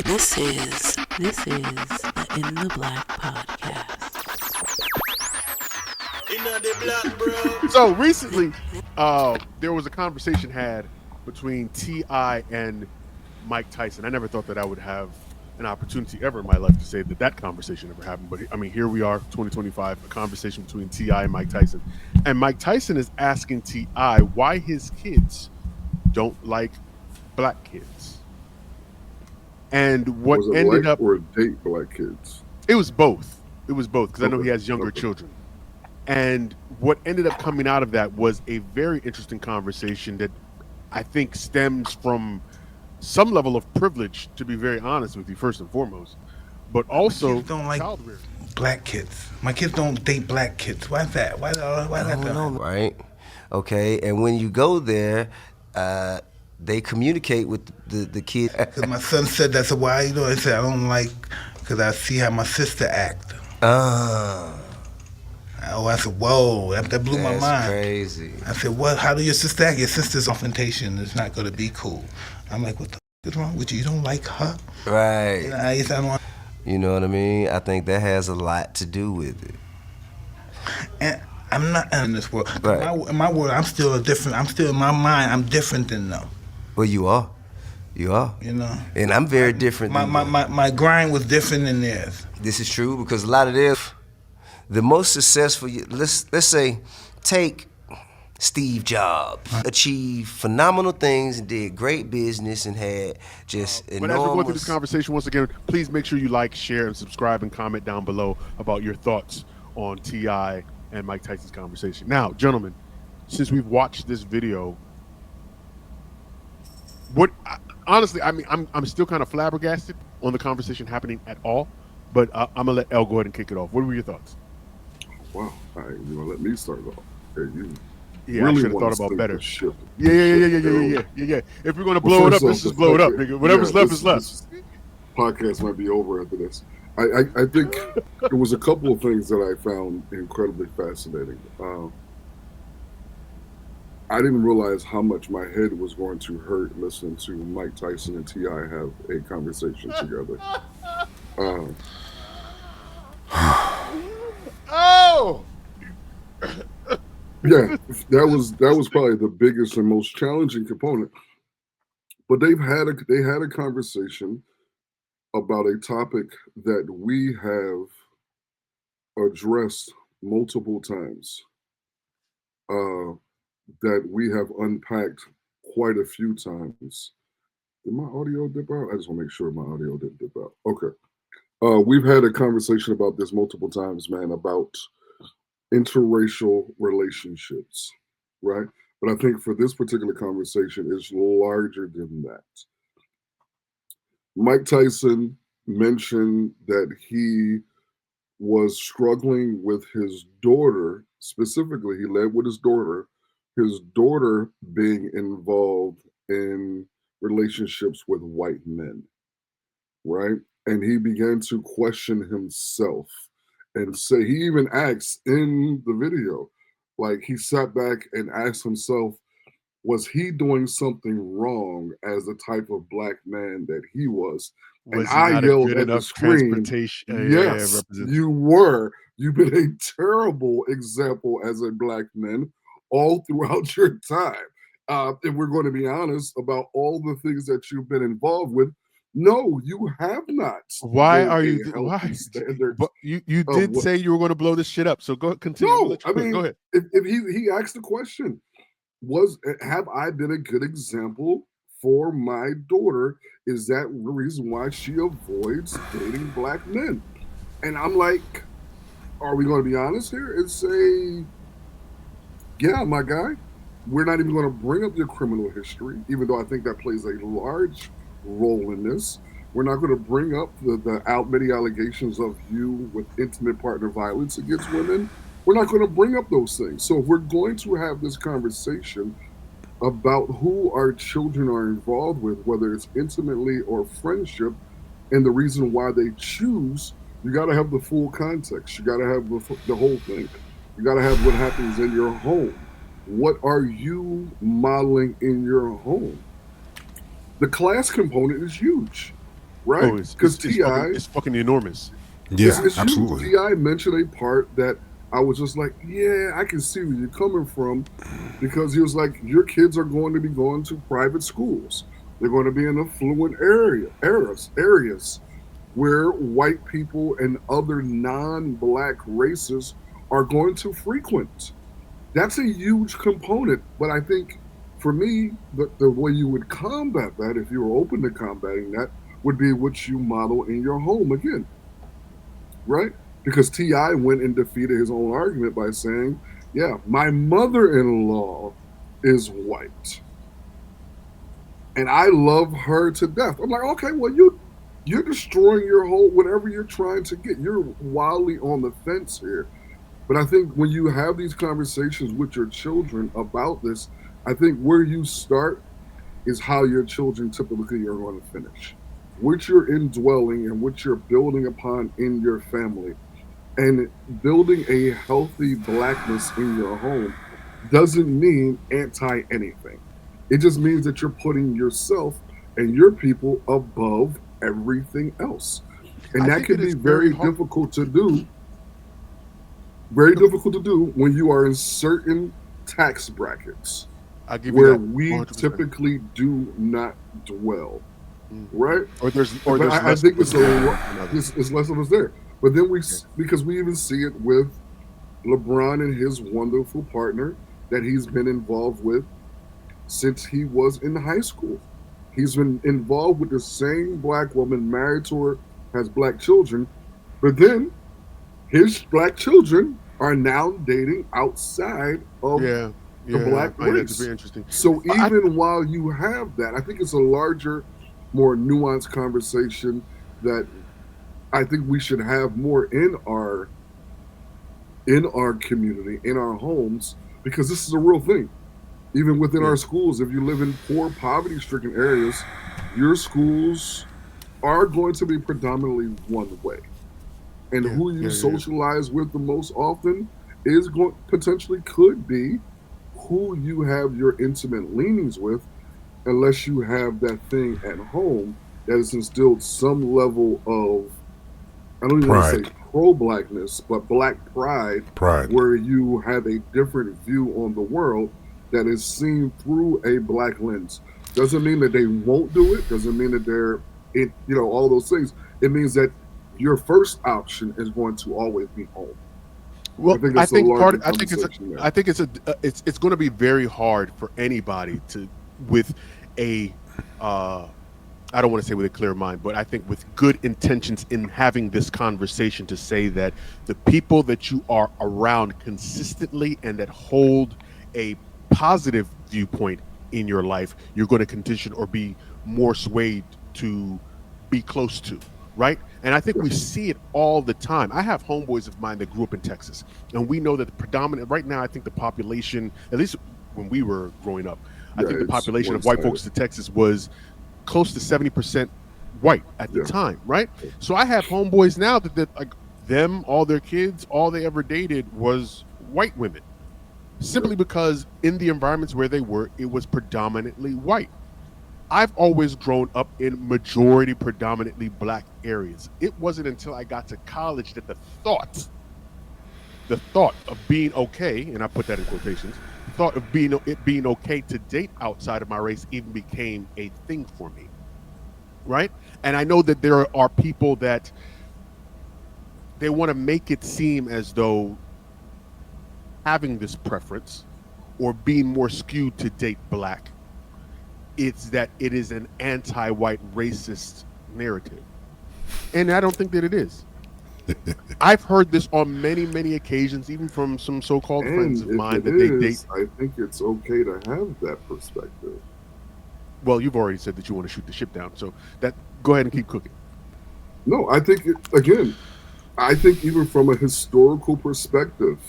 This is the In the Black podcast. In the black, bro. So recently, there was a conversation had between TI and Mike Tyson. I never thought that I would have an opportunity ever in my life to say that that conversation ever happened. But I mean, here we are, 2025, a conversation between TI and Mike Tyson. And Mike Tyson is asking TI why his kids don't like black kids. And what was it ended like up, or date black kids? it was both. It was both because I know Okay. he has younger Okay. children. And what ended up coming out of that was a very interesting conversation that I think stems from some level of privilege, to be very honest with you, first and foremost, but also kids don't like child rearing. black kids. My kids don't date black kids. Why's that? Why that? Right? Okay, and when you go there, they communicate with the kid. Because my son said that. So why you know? I said I don't like because I see how my sister act. Oh, I said, whoa, that blew my That's mind. crazy. I said, what? How do your sister act? Your sister's confrontation is not going to be cool. I'm like, what the f is wrong with you? You don't like her? Right. You know, I don't want. You know what I mean? I think that has a lot to do with it. And I'm not in this world. Right. In my world, I'm still in my mind, I'm different than them. Well, you are. You are. You know? And I'm very different than you. My grind was different than theirs. This is true because a lot of them, the most successful, let's say, take Steve Jobs, achieved phenomenal things and did great business and had just But as we're going through this conversation, once again, please make sure you like, share, and subscribe and comment down below about your thoughts on TI and Mike Tyson's conversation. Now, gentlemen, since we've watched this video, honestly, I mean, I'm still kind of flabbergasted on the conversation happening at all, but I'm gonna let Elle go ahead and kick it off. What were your thoughts? Wow. All right, you know, let me start off. Okay, you Yeah, really I should have wanna thought about stick better. the ship. Yeah. If we're gonna blow it up, let's just blow it up, nigga. Whatever's left is left. This podcast might be over after this. I think there was a couple of things that I found incredibly fascinating. I didn't realize how much my head was going to hurt listening to Mike Tyson and TI have a conversation together. Oh! Yeah, that was probably the biggest and most challenging component. But they had a conversation about a topic that we have addressed multiple times, that we have unpacked quite a few times. Did my audio dip out? I just want to make sure my audio didn't dip out. Okay. We've had a conversation about this multiple times, man, about interracial relationships, right? But I think for this particular conversation, it's larger than that. Mike Tyson mentioned that he was struggling with his daughter. Specifically, he led with his daughter being involved in relationships with white men, right? And he began to question himself and say, he even asked in the video, like he sat back and asked himself, was he doing something wrong as the type of black man that he was? And I yelled at the screen, yes, you were. You've been a terrible example as a black man all throughout your time. If we're going to be honest about all the things that you've been involved with, no, you have not. Why are you? Why? But you did say you were going to blow this shit up. So go continue. No, I mean, go ahead. If he asked the question, have I been a good example for my daughter? Is that the reason why she avoids dating black men? And I'm like, are we going to be honest here and say, yeah, my guy, we're not even going to bring up your criminal history, even though I think that plays a large role in this. We're not going to bring up the many allegations of you with intimate partner violence against women. We're not going to bring up those things. So if we're going to have this conversation about who our children are involved with, whether it's intimately or friendship, and the reason why they choose, you got to have the full context. You got to have the whole thing. You got to have what happens in your home. What are you modeling in your home? the class component is huge, right? Oh, Because Ti, it's fucking enormous. Yeah, it's huge. absolutely. Ti mentioned a part that I was just like, yeah, I can see where you're coming from, because he was like, your kids are going to be going to private schools. They're going to be in affluent areas where white people and other non-black races are going to frequent. That's a huge component. But I think for me, the way you would combat that, if you were open to combating that, would be what you model in your home again, right? Because Ti went and defeated his own argument by saying, "Yeah, my mother-in-law is white, and I love her to death." I'm like, okay, well, you're destroying your whole whatever you're trying to get. You're wildly on the fence here. But I think when you have these conversations with your children about this, I think where you start is how your children typically are going to finish. What you're indwelling and what you're building upon in your family, and building a healthy blackness in your home doesn't mean anti anything. It just means that you're putting yourself and your people above everything else. And I that think can it be is very very hard. difficult to do, very difficult to do when you are in certain tax brackets I'll give you where that we 100%. typically do not dwell, right? Or But there's I less think of us there than others. it's less of us there. But then Yeah. because we even see it with LeBron and his wonderful partner that he's been involved with since he was in high school. He's been involved with the same black woman, married to her, has black children, but then his black children are now dating outside of Yeah, the yeah, I black find that to be race. interesting. So I even while you have that, I think it's a larger, more nuanced conversation that I think we should have more in our community, in our homes, because this is a real thing. Even within yeah, our schools, if you live in poor, poverty-stricken areas, your schools are going to be predominantly one way, and yeah, who you yeah, yeah, yeah. socialize with the most often is going potentially could be who you have your intimate leanings with, unless you have that thing at home that has instilled some level of, I don't even want to say Pride. pro blackness, but black pride, Pride. where you have a different view on the world that is seen through a black lens. Doesn't mean that they won't do it, doesn't mean that all those things. It means that your first option is going to always be home. I Well, think that's a larger conversation there. I think it's going to be very hard for anybody to with a uh I don't want to say with a clear mind, but I think with good intentions in having this conversation to say that the people that you are around consistently and that hold a positive viewpoint in your life, you're going to condition or be more swayed to be close to, right? And I think Yeah, we see it all the time. I have homeboys of mine that grew up in Texas, and we know that the predominant right now, I think the population, at least when we were growing up, I yeah, think the it's population one of white sided. folks in Texas was close to 70% white at the Yeah, time, right? So I have homeboys now that like them, all their kids, all they ever dated was white women, yeah, simply because in the environments where they were, it was predominantly white. I've always grown up in majority predominantly black areas. It wasn't until I got to college that the thought of being okay, and I put that in quotations, thought of being okay to date outside of my race even became a thing for me, right? And I know that there are people that they want to make it seem as though having this preference or being more skewed to date black, it's that it is an anti-white racist narrative. And I don't think that it is. I've heard this on many, many occasions, even from some so-called friends and of if mine it that they date. is, I think it's okay to have that perspective. Well, you've already said that you want to shoot the ship down, so that go ahead and keep cooking. No, I think again, I think even from a historical perspective,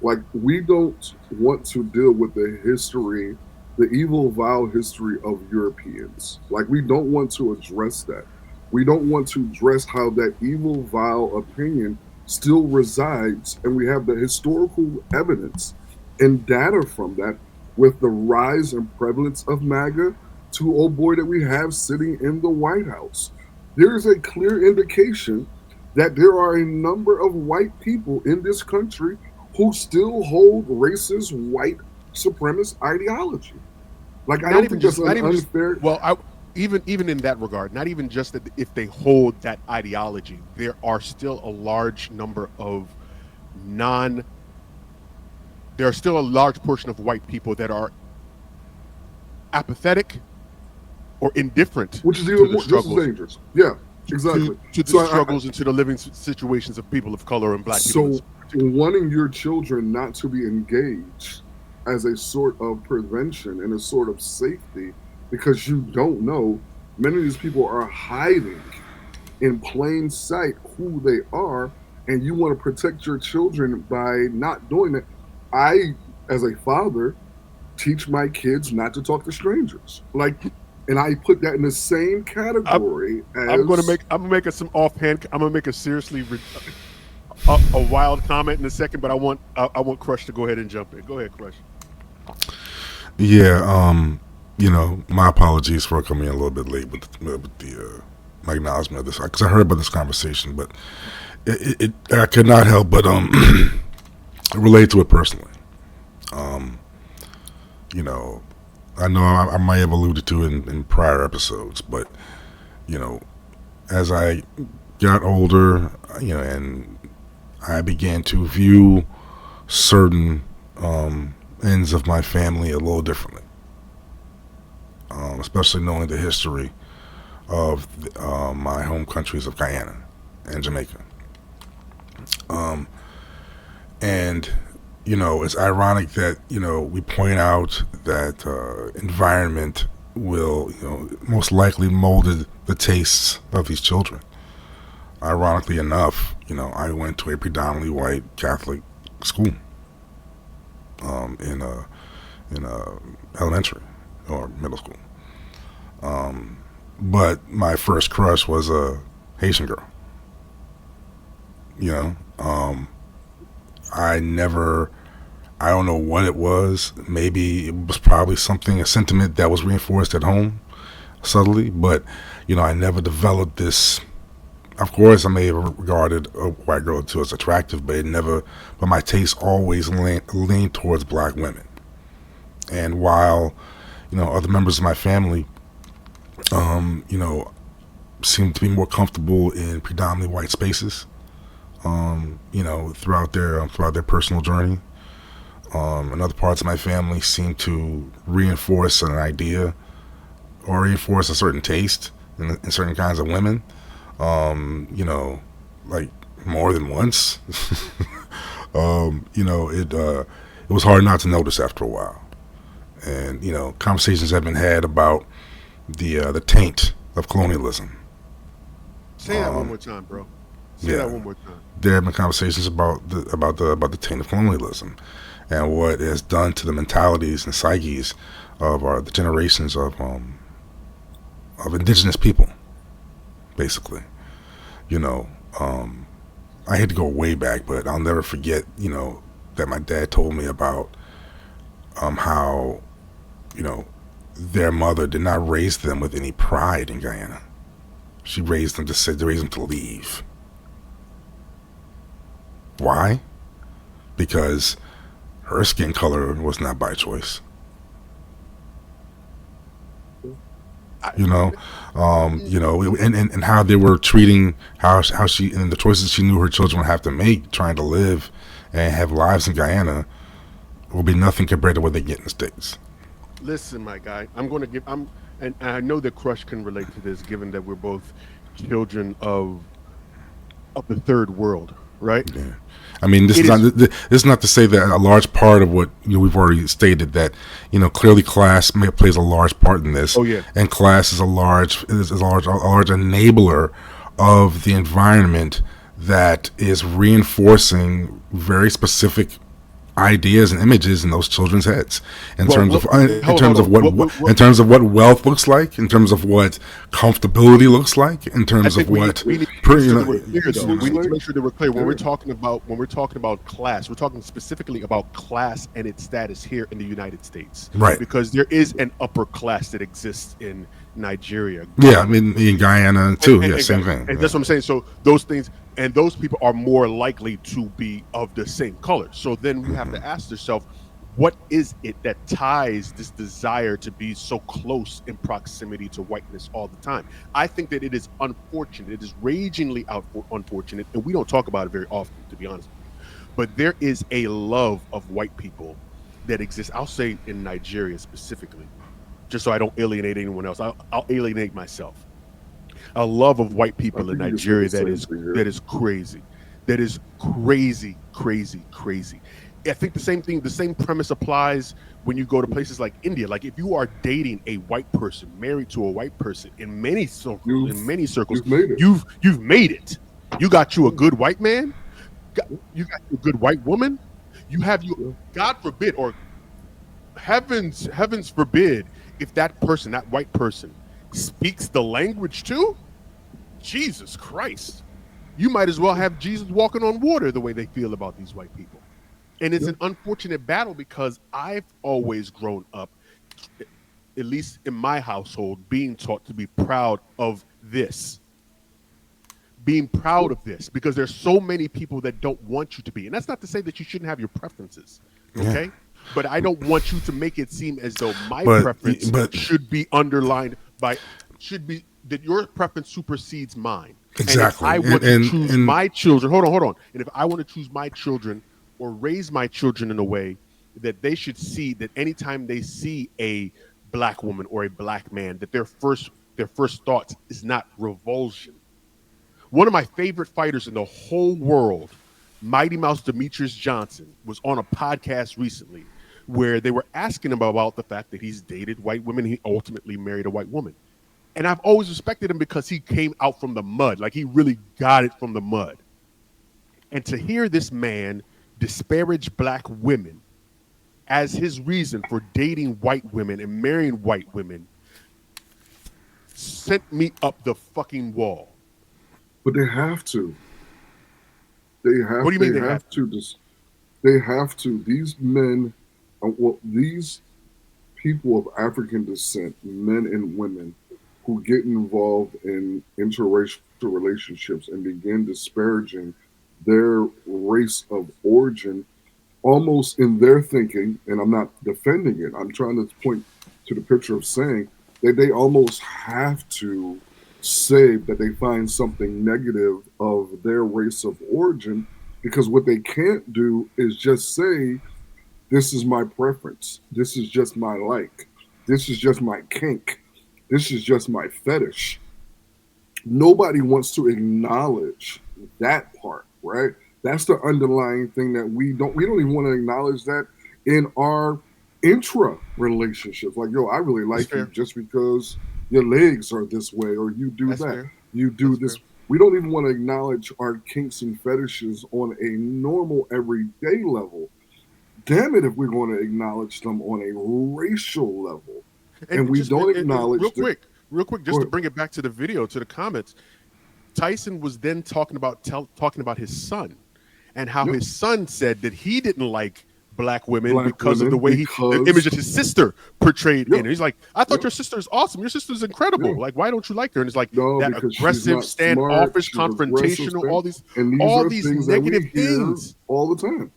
like we don't want to deal with the history, the evil, vile history of Europeans. Like we don't want to address that. We don't want to address how that evil, vile opinion still resides, and we have the historical evidence and data from that with the rise and prevalence of MAGA to old boy that we have sitting in the White House. There is a clear indication that there are a number of white people in this country who still hold racist white supremacist ideology. Like, I Not don't even think that's just, not an even just. unfair. Well, even in that regard, not even just that if they hold that ideology, there are still a large number of non. There are still a large portion of white people that are apathetic or indifferent Which is to even the more, just as struggles, dangerous. Yeah, exactly. to the So struggles and to the living situations of people of color and black people. so wanting your children not to be engaged as a sort of prevention and a sort of safety, because you don't know, many of these people are hiding in plain sight who they are, and you want to protect your children by not doing that. I, as a father, teach my kids not to talk to strangers. Like, and I put that in the same category as I'm gonna make some offhand. I'm gonna make a seriously a wild comment in a second, but I want Crush to go ahead and jump in. Go ahead, Crush. Yeah, my apologies for coming in a little bit late with my acknowledgement of this, because I heard about this conversation, but I could not help but relate to it personally. I know I might have alluded to in prior episodes, but as I got older, and I began to view certain ends of my family a little differently, especially knowing the history of my home countries of Guyana and Jamaica. And it's ironic that we point out that environment will most likely molded the tastes of these children. Ironically enough, I went to a predominantly white Catholic school in a elementary or middle school. But my first crush was a Haitian girl. I don't know what it was. Maybe it was probably a sentiment that was reinforced at home subtly, but I never developed this. Of course, I may have regarded a white girl too as attractive, but my taste always leaned towards black women. And while, other members of my family, seemed to be more comfortable in predominantly white spaces, throughout their personal journey, and other parts of my family seemed to reinforce an idea or reinforce a certain taste in certain kinds of women. Like more than once. It was hard not to notice after a while. And conversations have been had about the taint of colonialism. Say that one more time, bro. Say that one more time. There have been conversations about the taint of colonialism and what it has done to the mentalities and psyches of the generations of indigenous people, basically. I hate to go way back, but I'll never forget, that my dad told me about how, their mother did not raise them with any pride in Guyana. She raised them to leave. Why? Because her skin color was not by choice. And how they were treating how she and the choices she knew her children would have to make trying to live and have lives in Guyana will be nothing compared to what they get in the States. Listen, my guy, and I know that Crush can relate to this, given that we're both children of the third world, right? Yeah. I mean, this is not to say that a large part of what we've already stated that clearly class plays a large part in this. Oh yeah, and class is a large enabler of the environment that is reinforcing very specific ideas and images in those children's heads in Well, terms of what, in terms of what wealth looks like, in terms of what comfortability looks like, in I terms think of what we need to make sure that we're clear, This though. looks We need to like make sure that we're clear when yeah. we're talking about class. We're talking specifically about class and its status here in the United States, right. because there is an upper class that exists in Nigeria, Yeah, I Ghana, mean in Guyana too. Yeah, same thing. and Yeah. that's what I'm saying. So those things and those people are more likely to be of the same color. So then we have to ask ourselves, what is it that ties this desire to be so close in proximity to whiteness all the time? I think that it is unfortunate. It is ragingly unfortunate, and we don't talk about it very often, to be honest with you. But there is a love of white people that exists. I'll say in Nigeria specifically, just so I don't alienate anyone else. I'll alienate myself. A love of white people in think you can say the Nigeria same thing here. that is crazy. That is crazy, crazy, crazy. I think the same premise applies when you go to places like India. Like if you are dating a white person, married to a white person, in many circles, You've made it. you've made it. You got you a good white man. You got you a good white woman. You have you. God forbid, or heavens forbid, if that person, that white person, speaks the language too. Jesus Christ, you might as well have Jesus walking on water the way they feel about these white people. And it's an unfortunate battle because I've always grown up, at least in my household, being taught to be proud of this. Being proud of this, because there's so many people that don't want you to be. And that's not to say that you shouldn't have your preferences, okay? But I don't want you to make it seem as though my preference should be underlined by, should be that your preference supersedes mine. Exactly. And if I want to choose my children, hold on. And if I want to choose my children or raise my children in a way that they should see that anytime they see a black woman or a black man, that their first thoughts is not revulsion. One of my favorite fighters in the whole world, Mighty Mouse Demetrius Johnson, was on a podcast recently where they were asking him about the fact that he's dated white women. He ultimately married a white woman. And I've always respected him because he came out from the mud. Like he really got it from the mud. And to hear this man disparage black women as his reason for dating white women and marrying white women sent me up the fucking wall. But they have to. They have. What do you mean they have to? They have to. These men, these people of African descent, men and women, who get involved in interracial relationships and begin disparaging their race of origin, almost in their thinking, and I'm not defending it, I'm trying to point to the picture of saying that they almost have to say that they find something negative of their race of origin, because what they can't do is just say, this is my preference, this is just my like, this is just my kink, this is just my fetish. Nobody wants to acknowledge that part, right? That's the underlying thing that we don't even want to acknowledge that in our intra relationships. Like, yo, I really like you just because your legs are this way, or you do that. You do this. We don't even want to acknowledge our kinks and fetishes on a normal everyday level. Damn it if we're going to acknowledge them on a racial level. And we don't acknowledge real quick, just to bring it back to the video, to the comments. Tyson was then talking about his son, and how his son said that he didn't like black women because of the way the image of his sister portrayed in it. He's like, I thought your sister is awesome. Your sister is incredible. Like, why don't you like her? And it's like that aggressive, standoffish, confrontational, all these negative things all the time.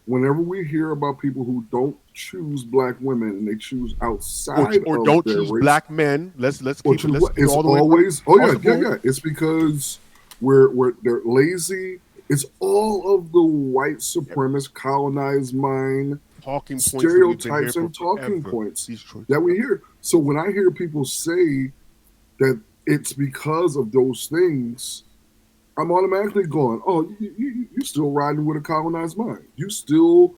Whenever we hear about people who don't choose black women and they choose outside or don't choose race, black men, let's keep it. It's always It's because they're lazy. It's all of the white supremacist colonized mind talking stereotypes and talking points that we hear. So when I hear people say that it's because of those things, I'm automatically going, oh, you still riding with a colonized mind. You still